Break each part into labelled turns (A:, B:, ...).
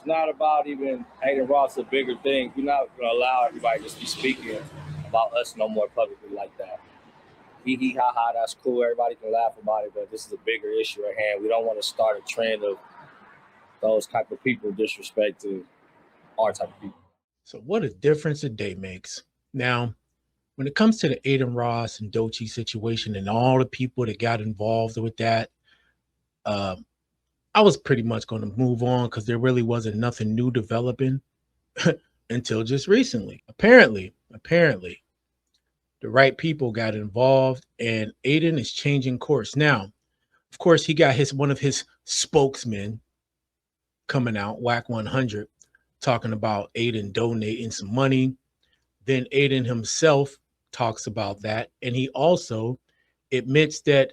A: It's not about even Adin Ross, a bigger thing. We're not going to allow everybody to just be speaking about us no more publicly like that. Hee ha ha, that's cool. Everybody can laugh about it, but this is a bigger issue at hand. We don't want to start a trend of those type of people disrespecting our type of people.
B: So what a difference a day makes. Now, when it comes to the Adin Ross and Doechii situation and all the people that got involved with that, I was pretty much going to move on because there really wasn't nothing new developing until just recently. Apparently, the right people got involved and Adin is changing course. Now, of course, he got one of his spokesmen coming out, Wack 100, talking about Adin donating some money. Then Adin himself talks about that. And he also admits that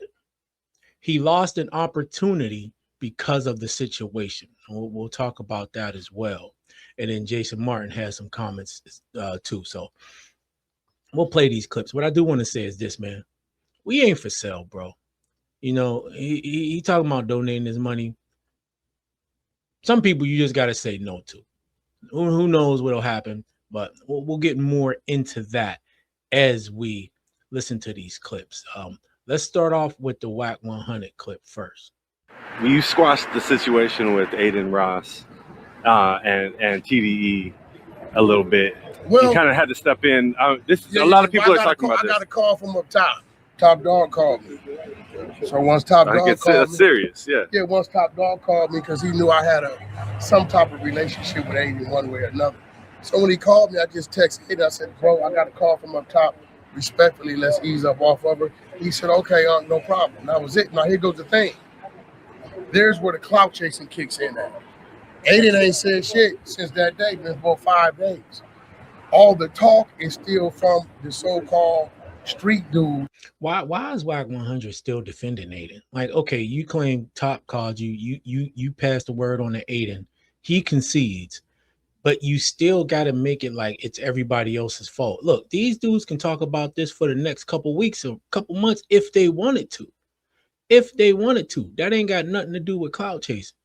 B: he lost an opportunity because of the situation. We'll talk about that as well. And then Jason Martin has some comments too. So we'll play these clips. What I do want to say is this, man. We ain't for sale, bro. You know, he talking about donating his money. Some people you just got to say no to. Who knows what'll happen, but we'll get more into that as we listen to these clips. Let's start off with the Wack 100 clip first.
C: You squashed the situation with Adin Ross and TDE a little bit. Well, you kind of had to step in. A lot of people are talking about this.
D: I got a call from up top. Top Dog called me. So once Top Dog called me,
C: serious, yeah.
D: Yeah, once Top Dog called me because he knew I had some type of relationship with Adin one way or another. So when he called me, I just texted Adin. I said, bro, I got a call from up top. Respectfully, let's ease up off of her. He said, okay, no problem. That was it. Now here goes the thing. There's where the clout chasing kicks in at. Adin ain't said shit since that day, been for 5 days. All the talk is still from the so-called street dude.
B: Why is Wack 100 still defending Adin? Like, okay, you claim Top called you passed the word on to Adin. He concedes, but you still got to make it like it's everybody else's fault. Look, these dudes can talk about this for the next couple weeks or couple months if they wanted to. If they wanted to. That ain't got nothing to do with clout chasing.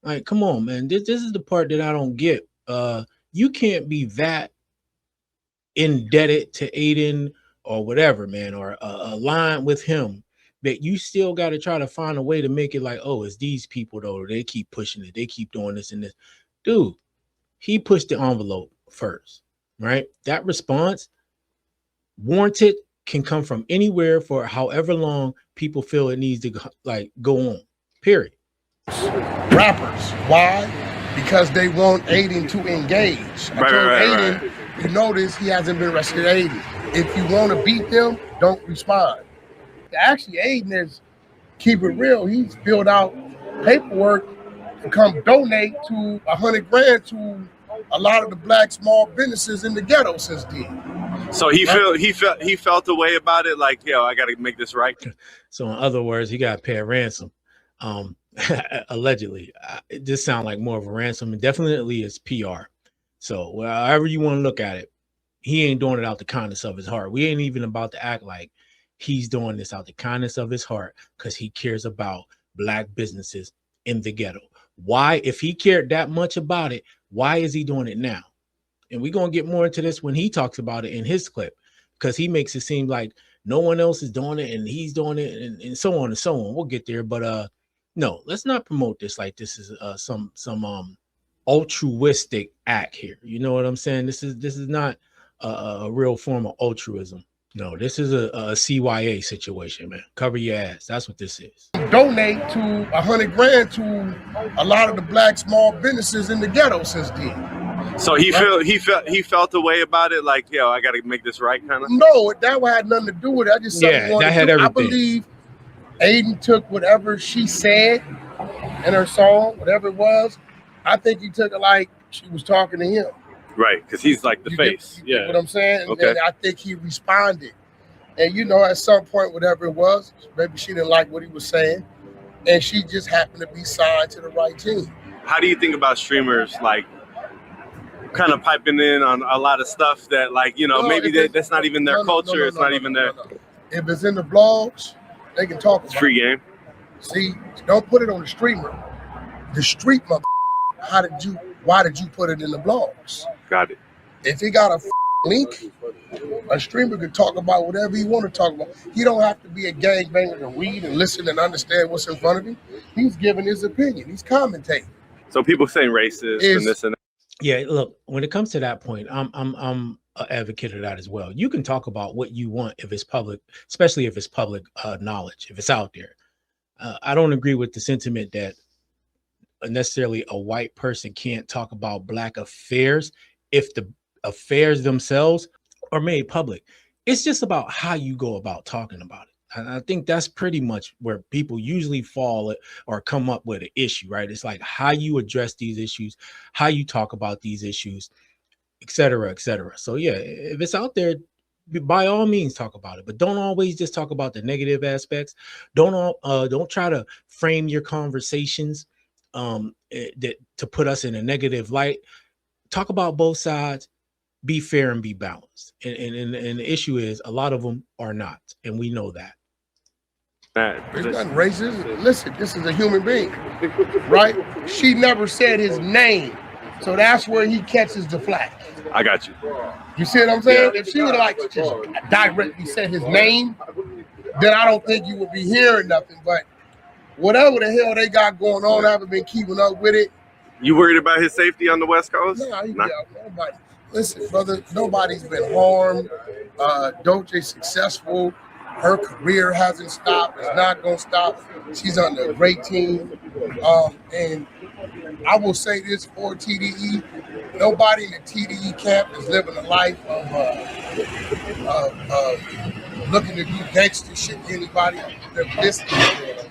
B: Like, come on, man. This is the part that I don't get. You can't be that indebted to Adin or whatever, man, or aligned with him that you still got to try to find a way to make it like, oh, it's these people, though. They keep pushing it. They keep doing this and this. Dude, he pushed the envelope first, right? That response, warranted, can come from anywhere for however long people feel it needs to go on, period.
D: Rappers, why? Because they want Adin to engage. I told Adin, you notice he hasn't been arrested. Adin, if you want to beat them, don't respond. Actually, Adin is, keep it real, he's filled out paperwork to come donate to 100 grand to a lot of the black small businesses in the ghetto since then.
C: So he felt a way about it, like, yo, I got to make this right.
B: So in other words, he got to pay a ransom. Allegedly, it just sounds like more of a ransom, and definitely it's PR. So however you want to look at it, he ain't doing it out the kindness of his heart. We ain't even about to act like he's doing this out the kindness of his heart because he cares about black businesses in the ghetto. Why, if he cared that much about it, why is he doing it now? And we're going to get more into this when he talks about it in his clip, because he makes it seem like no one else is doing it and he's doing it and so on and so on. We'll get there. But no, let's not promote this like this is some altruistic act here. You know what I'm saying? This is not a real form of altruism. No, this is a CYA situation, man. Cover your ass. That's what this is.
D: Donate to 100 grand to a lot of the black small businesses in the ghetto since then.
C: So he felt a way about it, like, yo, I got to make this right, kind of.
D: No, that had nothing to do with it. I just
B: that had everything.
D: I believe Adin took whatever she said in her song, whatever it was. I think he took it like she was talking to him.
C: Right, because he's like the face.
D: You get what I'm saying?
C: Okay.
D: And I think he responded. And, you know, at some point, whatever it was, maybe she didn't like what he was saying, and she just happened to be signed to the right team.
C: How do you think about streamers, like, kind of piping in on a lot of stuff that, like, you know, maybe that's not even their culture. It's not even their.
D: If it's in the blogs, they can talk about it.
C: Free game.
D: See, don't put it on the streamer. The street mother why did you put it in the blogs?
C: Got it.
D: If he got a link, a streamer could talk about whatever he want to talk about. He don't have to be a gangbanger to read and listen and understand what's in front of him. He's giving his opinion. He's commentating.
C: So people saying racist and this and that.
B: Yeah, look, when it comes to that point, I'm an advocate of that as well. You can talk about what you want if it's public, especially if it's public knowledge, if it's out there. I don't agree with the sentiment that necessarily a white person can't talk about Black affairs if the affairs themselves are made public. It's just about how you go about talking about it. And I think that's pretty much where people usually fall or come up with an issue, right? It's like how you address these issues, how you talk about these issues, et cetera, et cetera. So yeah, if it's out there, by all means talk about it, but don't always just talk about the negative aspects. Don't try to frame your conversations that to put us in a negative light. Talk about both sides, be fair and be balanced. And the issue is a lot of them are not, and we know that.
D: There's nothing racist. Listen, this is a human being, right? She never said his name, so that's where he catches the flack.
C: I got you.
D: You see what I'm saying?
C: Yeah.
D: If she would have like just directly said his name, then I don't think you would be hearing nothing. But whatever the hell they got going on, I haven't been keeping up with it.
C: You worried about his safety on the West Coast?
D: No, nobody. Listen, brother, nobody's been harmed. Doechii successful. Her career hasn't stopped. It's not going to stop. She's on a great team. And I will say this for TDE. Nobody in the TDE camp is living a life of looking to do gangster shit to anybody. They're listening.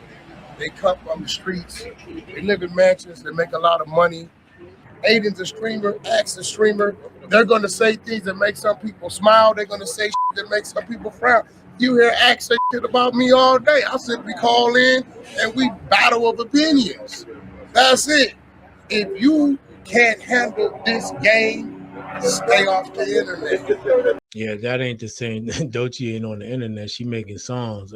D: They come from the streets. They live in mansions. They make a lot of money. Adin's a streamer. Axe a streamer. They're going to say things that make some people smile. They're going to say shit that makes some people frown. You hear Axe say shit about me all day. I simply call in and we battle of opinions. That's it. If you can't handle this game, stay off the internet.
B: Yeah, that ain't the same. Doechii ain't on the internet. She making songs.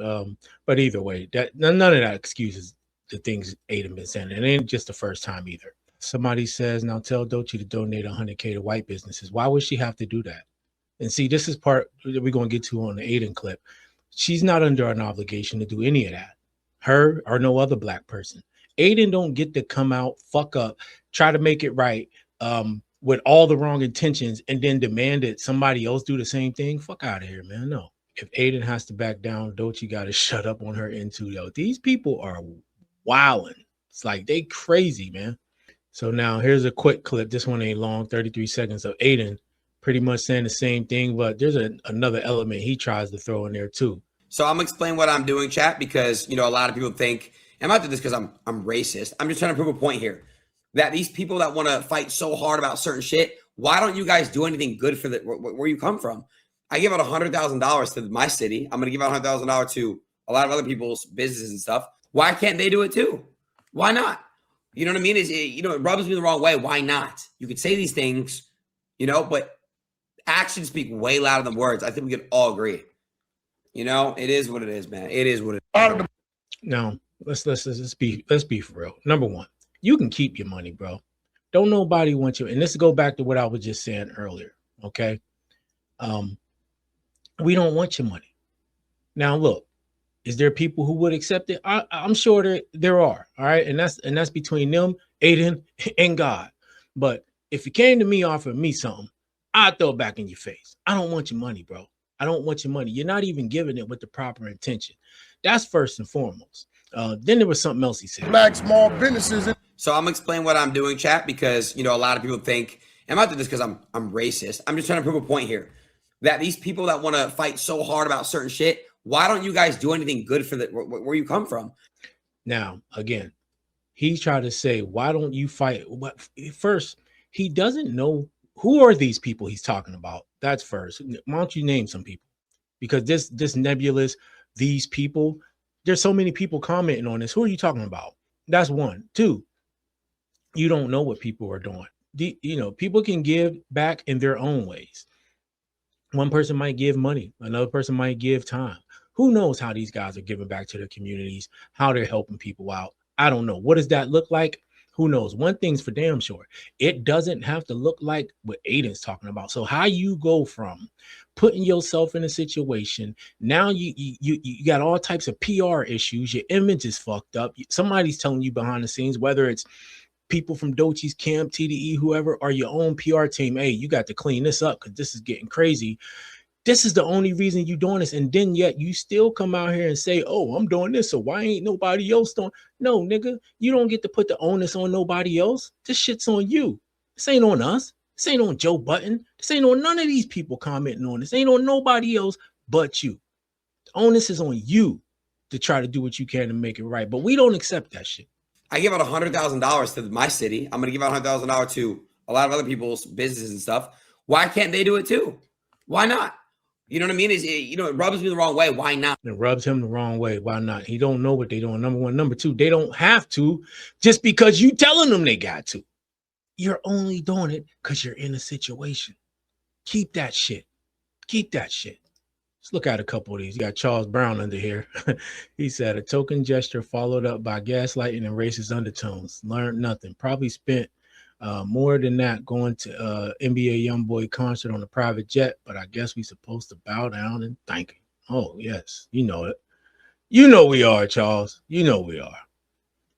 B: But either way, that none of that excuses the things Adin been saying. It ain't just the first time either. Somebody says, now tell Doechii to donate $100K to white businesses. Why would she have to do that? And see, this is part that we're going to get to on the Adin clip. She's not under an obligation to do any of that. Her or no other Black person. Adin don't get to come out, fuck up, try to make it right with all the wrong intentions and then demand that somebody else do the same thing. Fuck out of here, man. No. If Adin has to back down, Doechii got to shut up on her end too, yo. These people are wilding. It's like they crazy, man. So now here's a quick clip. This one ain't long, 33 seconds of Adin pretty much saying the same thing, but there's another element he tries to throw in there too.
E: So I'm gonna explain what I'm doing, chat, because a lot of people think, I'm not doing this because I'm racist. I'm just trying to prove a point here. That these people that want to fight so hard about certain shit, why don't you guys do anything good for where you come from? I give out $100,000 to my city. I'm gonna give out $100,000 to a lot of other people's businesses and stuff. Why can't they do it too? Why not? You know what I mean? It rubs me the wrong way. Why not? You could say these things, but actions speak way louder than words. I think we can all agree. It is what it is, man. It is what it is.
B: Now, let's be for real. Number one, you can keep your money, bro. Don't nobody want you. And this go back to what I was just saying earlier. Okay. We don't want your money. Now, look, is there people who would accept it? I'm sure there are. All right. And that's between them, Adin, and God. But if you came to me offering me something, I'd throw it back in your face. I don't want your money, bro. I don't want your money. You're not even giving it with the proper intention. That's first and foremost. Then there was something else he said.
D: Black small businesses.
E: So I'm gonna explain what I'm doing, chat, because a lot of people think, I'm not doing this because I'm racist. I'm just trying to prove a point here. That these people that want to fight so hard about certain shit, why don't you guys do anything good for where you come from?
B: Now, again, he tried to say, why don't you fight? First, he doesn't know who are these people he's talking about. That's first. Why don't you name some people? Because this nebulous, these people, there's so many people commenting on this. Who are you talking about? That's one. Two, you don't know what people are doing. People can give back in their own ways. One person might give money. Another person might give time. Who knows how these guys are giving back to their communities, how they're helping people out. I don't know. What does that look like? Who knows? One thing's for damn sure. It doesn't have to look like what Adin's talking about. So how you go from putting yourself in a situation, now you got all types of PR issues, your image is fucked up. Somebody's telling you behind the scenes, whether it's people from Doechii's camp, TDE, whoever, or your own PR team, hey, you got to clean this up because this is getting crazy. This is the only reason you doing this. And then yet you still come out here and say, oh, I'm doing this, so why ain't nobody else doing? No, nigga, you don't get to put the onus on nobody else. This shit's on you. This ain't on us. This ain't on Joe Button. This ain't on none of these people commenting on this. Ain't on nobody else but you. The onus is on you to try to do what you can to make it right. But we don't accept that shit.
E: I give out $100,000 to my city. I'm going to give out $100,000 to a lot of other people's businesses and stuff. Why can't they do it too? Why not? You know what I mean? It rubs me the wrong way. Why not?
B: It rubs him the wrong way. Why not? He don't know what they're doing. Number one. Number two, they don't have to just because you telling them they got to. You're only doing it because you're in a situation. Keep that shit. Keep that shit. Let's look at a couple of these. You got Charles Brown under here. He said, a token gesture followed up by gaslighting and racist undertones. Learned nothing. Probably spent more than that going to NBA YoungBoy concert on a private jet, but I guess we supposed to bow down and thank him. Oh, yes. You know it. You know we are, Charles. You know we are.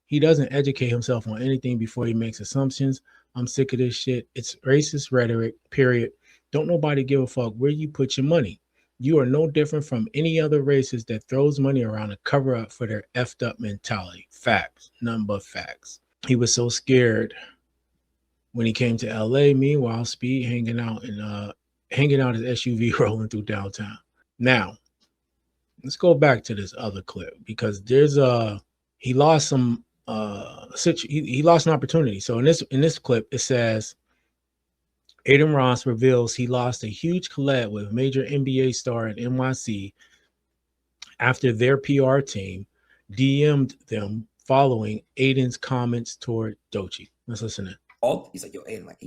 B: He doesn't educate himself on anything before he makes assumptions. I'm sick of this shit. It's racist rhetoric, period. Don't nobody give a fuck where you put your money. You are no different from any other racist that throws money around to cover up for their effed up mentality. Facts. None but facts. He was so scared when he came to LA. Meanwhile, Speed hanging out his SUV rolling through downtown. Now, let's go back to this other clip because there's he lost some he lost an opportunity. So in this clip, it says Adin Ross reveals he lost a huge collab with major NBA star in NYC after their PR team DM'd them following Adin's comments toward Doechii. Let's listen in.
E: He's like, yo, Adin, like,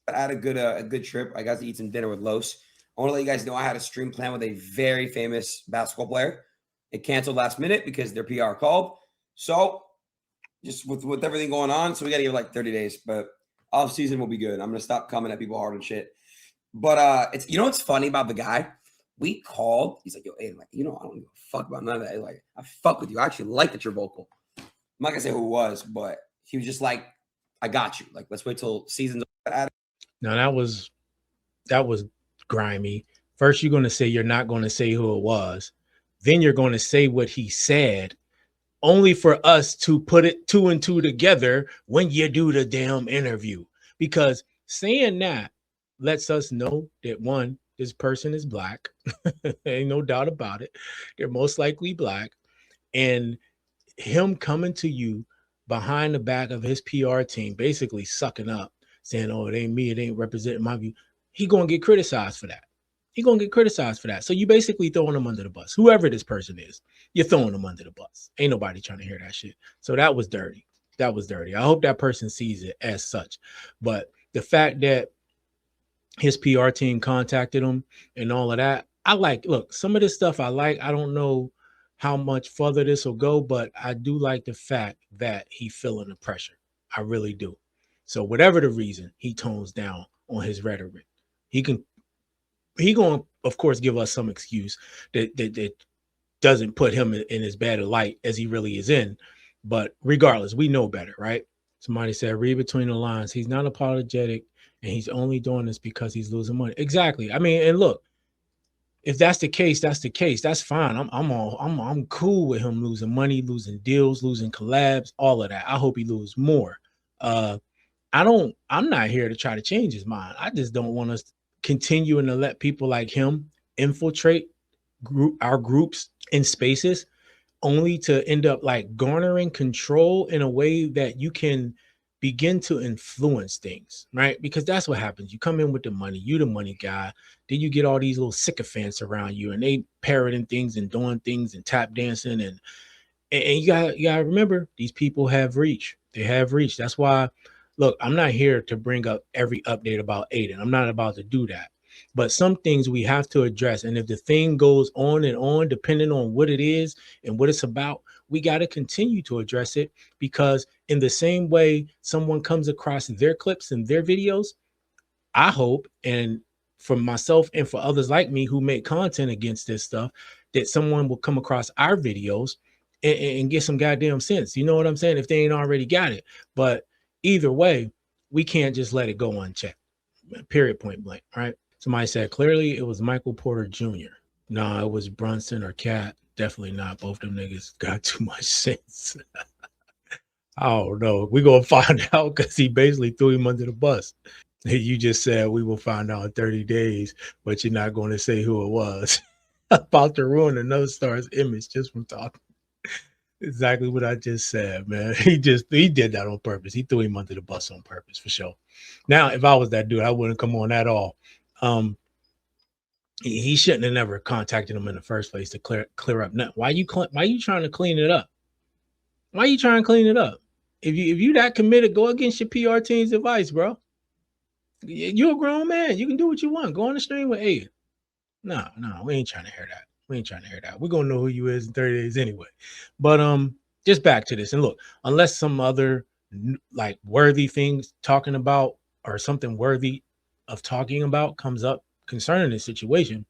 E: I had a good trip. I got to eat some dinner with Los. I want to let you guys know I had a stream plan with a very famous basketball player. It canceled last minute because their PR called. So just with everything going on, so we got to give like 30 days, but off season will be good. I'm going to stop coming at people hard and shit. But it's, what's funny about the guy? We called. He's like, yo, Adin, like, I don't give a fuck about none of that. Like, I fuck with you. I actually like that you're vocal. I'm not going to say who it was, but he was just like, I got you. Like, let's wait till season's over.
B: Now that was grimy. First, you're going to say you're not going to say who it was. Then you're going to say what he said, only for us to put it 2 and 2 together when you do the damn interview. Because saying that lets us know that, one, this person is black. Ain't no doubt about it. They're most likely black. And him coming to you behind the back of his PR team, basically sucking up, saying, oh, it ain't me, it ain't representing my view. He gonna get criticized for that. He gonna get criticized for that. So you basically throwing him under the bus. Whoever this person is, you're throwing him under the bus. Ain't nobody trying to hear that shit. So that was dirty. That was dirty. I hope that person sees it as such. But the fact that his PR team contacted him and all of that, look, some of this stuff I like. I don't know how much further this will go, but I do like the fact that he feeling the pressure. I really do. So whatever the reason, he tones down on his rhetoric. He going to, of course, give us some excuse that doesn't put him in as bad a light as he really is in. But regardless, we know better, right? Somebody said, read between the lines. He's not apologetic, and he's only doing this because he's losing money. Exactly. I mean, and look, if that's the case, that's the case. That's fine. I'm cool with him losing money, losing deals, losing collabs, all of that. I hope he loses more. I'm not here to try to change his mind. I just don't want us continuing to let people like him infiltrate our groups in spaces only to end up like garnering control in a way that you can begin to influence things, right? Because that's what happens. You come in with the money, you the money guy, then you get all these little sycophants around you and they parroting things and doing things and tap dancing and you gotta remember, these people have reach. They have reach. That's why, look, I'm not here to bring up every update about Adin. I'm not about to do that. But some things we have to address. And if the thing goes on and on, depending on what it is and what it's about, we got to continue to address it, because in the same way someone comes across their clips and their videos, I hope, and for myself and for others like me who make content against this stuff, that someone will come across our videos and get some goddamn sense. You know what I'm saying? If they ain't already got it. But either way, we can't just let it go unchecked. Period, point blank, right? Somebody said clearly it was Michael Porter Jr. No, it was Brunson or Cat. Definitely not. Both them niggas got too much sense. I don't know. We're going to find out, because he basically threw him under the bus. You just said we will find out in 30 days, but you're not going to say who it was. About to ruin another star's image just from talking. Exactly what I just said, man. He did that on purpose. He threw him under the bus on purpose, for sure. Now, if I was that dude, I wouldn't come on at all. He shouldn't have never contacted him in the first place to clear up. Now, why you trying to clean it up? Why you trying to clean it up? If you that committed, go against your PR team's advice, bro. You're a grown man. You can do what you want. Go on the stream with Adin. No, we ain't trying to hear that. We ain't trying to hear that. We're gonna know who you is in 30 days anyway. But just back to this. And look, unless some other like worthy things talking about, or something worthy of talking about comes up concerning this situation,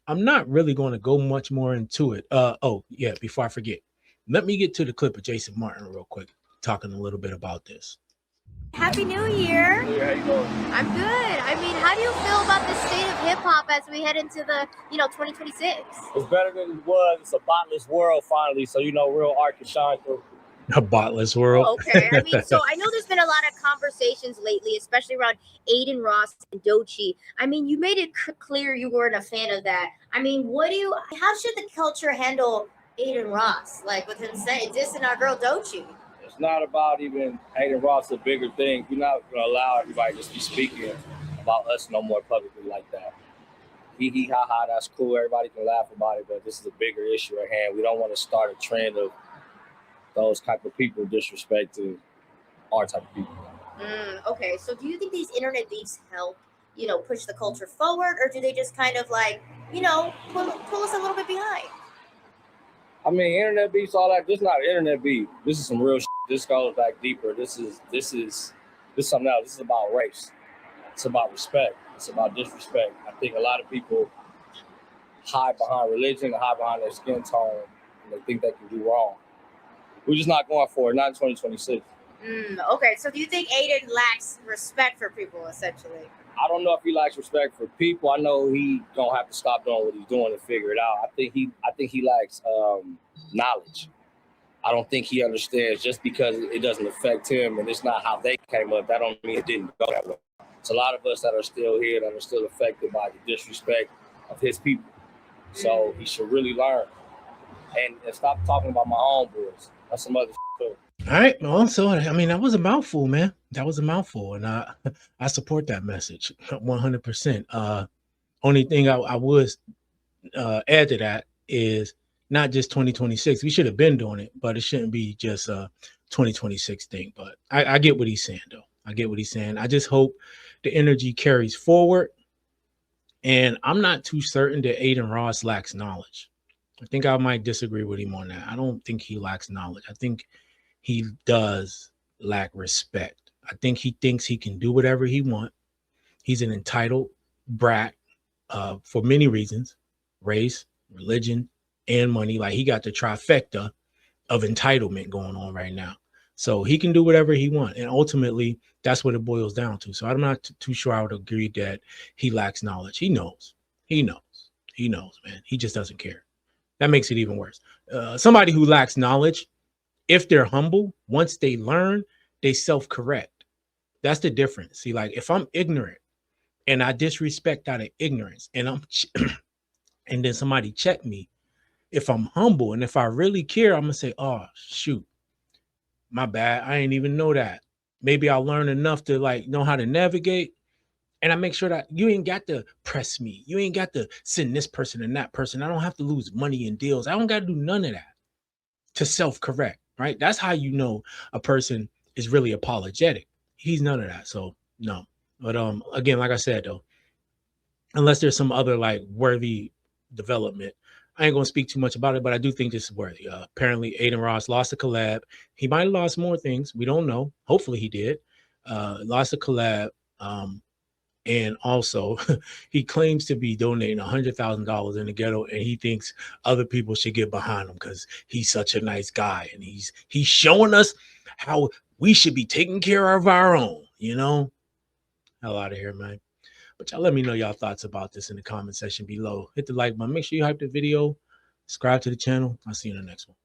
B: I'm not really going to go much more into it. Oh yeah, before I forget, let me get to the clip of Jason Martin real quick, talking a little bit about this.
F: Happy New Year.
A: Hey, how you doing?
F: I'm good. I mean, how do you feel about the state of hip hop as we head into the, 2026?
A: It's better than it was. It's a botless world finally, so real art can shine through.
B: A botless world.
F: Okay. I mean, so I know there's been a lot of conversations lately, especially around Adin Ross and Doechii. I mean, you made it clear you weren't a fan of that. I mean, how should the culture handle Adin Ross? Like with him saying, dissing our girl Doechii?
A: It's not about even Adin Ross, a bigger thing. We're not going to allow everybody just be speaking about us no more publicly like that. Hee ha ha, that's cool. Everybody can laugh about it, but this is a bigger issue at hand. We don't want to start a trend of those type of people disrespecting our type of people.
F: Okay, so do you think these internet beefs help, push the culture forward, or do they just kind of like, pull us a little bit behind?
A: I mean, internet beefs, all that. This is not internet beef. This is some real shit. This goes back deeper. This is something else. This is about race. It's about respect. It's about disrespect. I think a lot of people hide behind religion, hide behind their skin tone, and they think they can do wrong. We're just not going for it, not in 2026.
F: Okay, so do you think Adin lacks respect for people, essentially?
A: I don't know if he lacks respect for people. I know he gonna have to stop doing what he's doing and figure it out. I think he lacks knowledge. I don't think he understands, just because it doesn't affect him and it's not how they came up, that don't mean it didn't go that way. It's a lot of us that are still here that are still affected by the disrespect of his people. So he should really learn and stop talking about my homeboys. That's some other shit.
B: All right. Well, so I mean, that was a mouthful, man. That was a mouthful, and I support that message 100%. Only thing I would add to that is not just 2026. We should have been doing it, but it shouldn't be just a 2026 thing. But I get what he's saying, though. I get what he's saying. I just hope the energy carries forward. And I'm not too certain that Adin Ross lacks knowledge. I think I might disagree with him on that. I don't think he lacks knowledge. I think he does lack respect. I think he thinks he can do whatever he wants. He's an entitled brat for many reasons: race, religion, and money. Like, he got the trifecta of entitlement going on right now. So he can do whatever he wants. And ultimately, that's what it boils down to. So I'm not too sure I would agree that he lacks knowledge. He knows, man. He just doesn't care. That makes it even worse. Somebody who lacks knowledge, if they're humble, once they learn, they self-correct. That's the difference. See, like, if I'm ignorant and I disrespect out of ignorance, and and then somebody check me, if I'm humble and if I really care, I'm gonna say, oh shoot, my bad. I ain't even know that. Maybe I'll learn enough to know how to navigate. And I make sure that you ain't got to press me. You ain't got to send this person and that person. I don't have to lose money in deals. I don't got to do none of that to self-correct, right? That's how you know a person is really apologetic. He's none of that. So no. But again, like I said, though, unless there's some other worthy development, I ain't gonna speak too much about it, but I do think this is worthy. Apparently, Adin Ross lost a collab. He might have lost more things. We don't know. Hopefully, he did. Lost a collab. And also, he claims to be donating $100,000 in the ghetto, and he thinks other people should get behind him because he's such a nice guy, and he's showing us how we should be taking care of our own. You know, hell out of here, man. But y'all let me know y'all thoughts about this in the comment section below. Hit the like button. Make sure you hype the video. Subscribe to the channel. I'll see you in the next one.